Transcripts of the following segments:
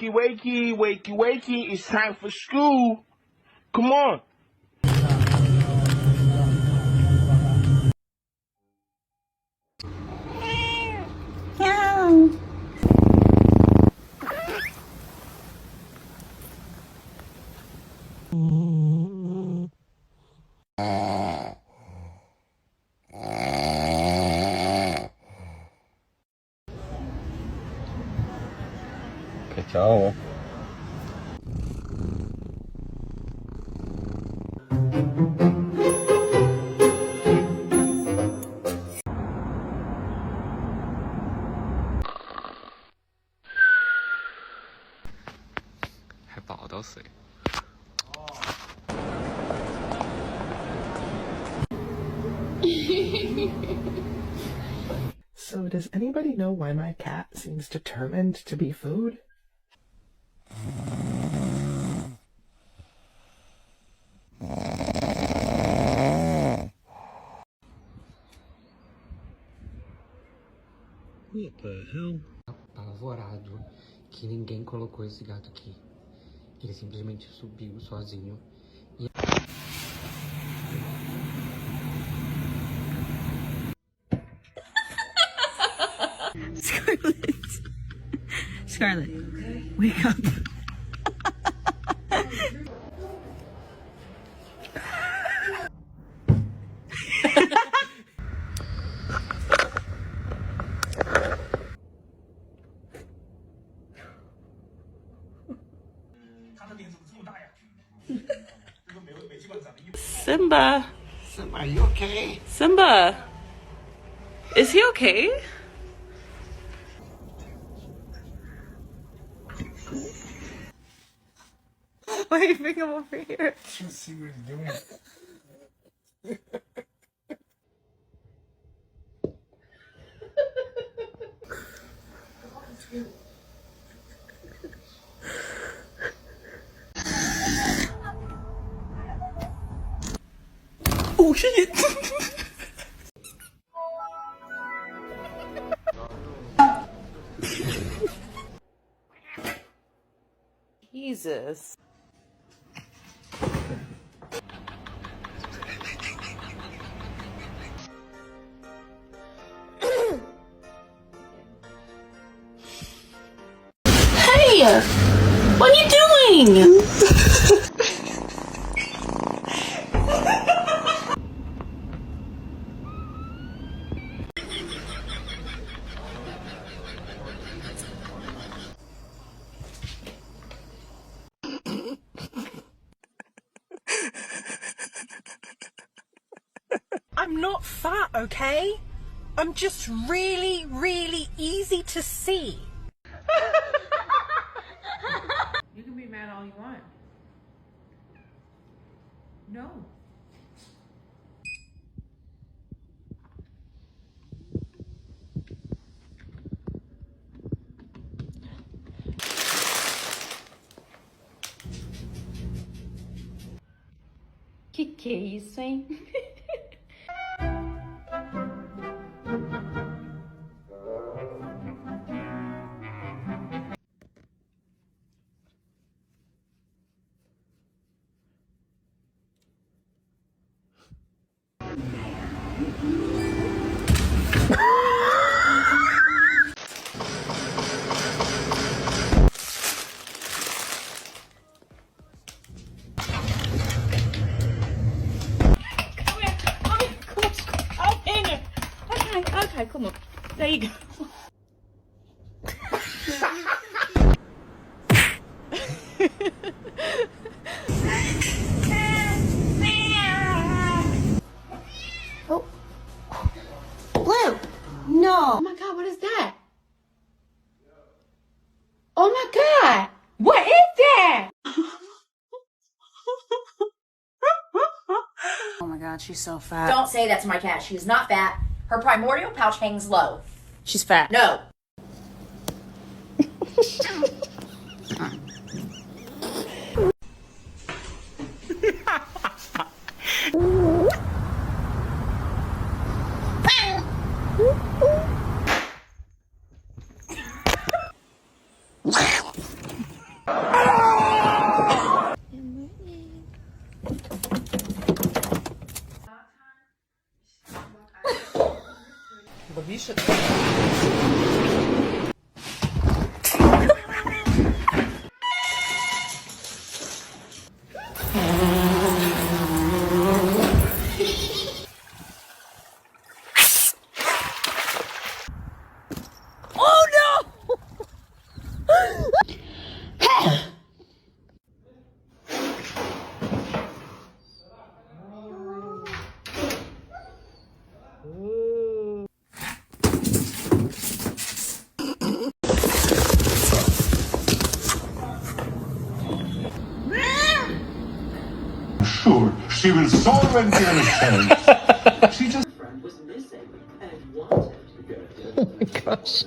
Wakey, wakey, wakey, it's time for school. Come on. Ciao. So does anybody know why my cat seems determined to be food? What the hell? Apavorado que ninguém colocou esse gato aqui. Ele simplesmente subiu sozinho. Scarlett, wake up. Simba. Simba, are you okay? Simba. Is he okay? Why are you bring him over here? Let's see what he's doing. Oh shit! Jesus. Hey! What are you doing? I'm not fat, okay? I'm just really, really easy to see. You can be mad all you want. No. Que é isso, hein? Okay, come on. There you go. Oh. Blue! No! Oh my god, what is that? Oh my god! What is that? god, she's so fat. Don't say that to my cat. She is not fat. Her primordial pouch hangs low. She's fat. No. Sure, she will solve any challenge. She just Was missing and wanted to go. Oh my gosh.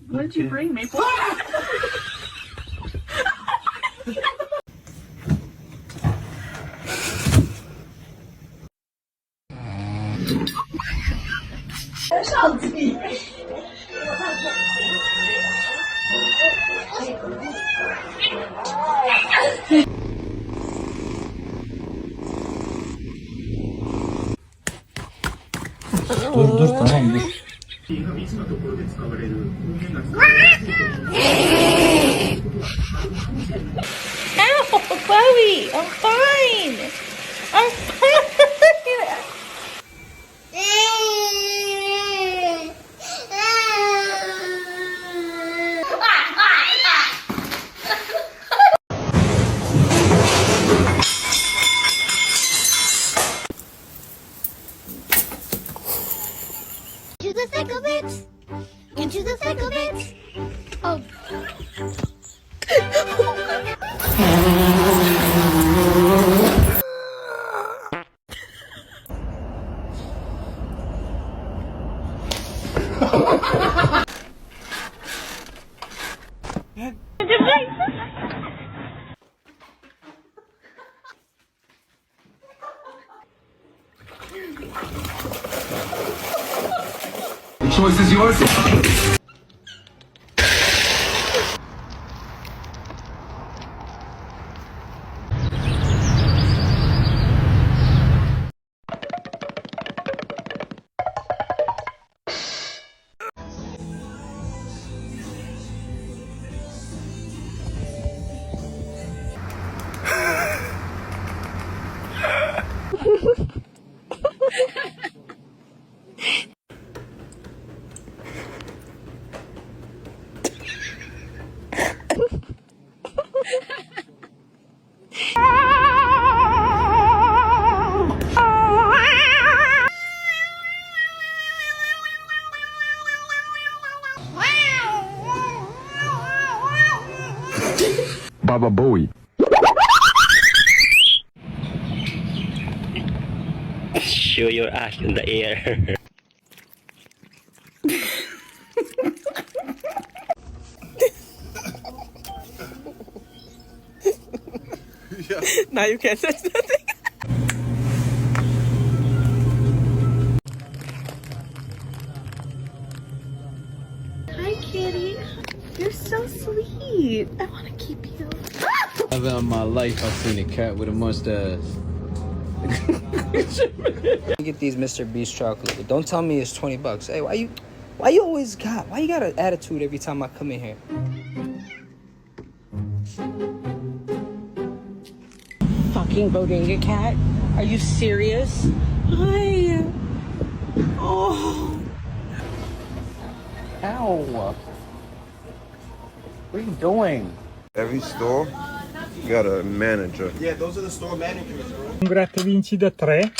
What did you bring me for? Dur tamam dur. Ow, Chloe, I'm fine. I'm fine. Into the thick of it. Into the thick of it. Oh. the choice is yours. Baba Bowie. Show your ass in the air. Now you can't touch nothing. Hi, kitty. You're so sweet. I want to keep you. Never in my life I've seen a cat with a mustache. Get these Mr. Beast chocolate, but don't tell me it's 20 bucks. Hey, why you got an attitude every time I come in here? Fucking bodega cat? Are you serious? Hi. Oh. Ow! What are you doing? Every store got a manager. Yeah, those are the store managers, bro. Un gratta vinci da 3.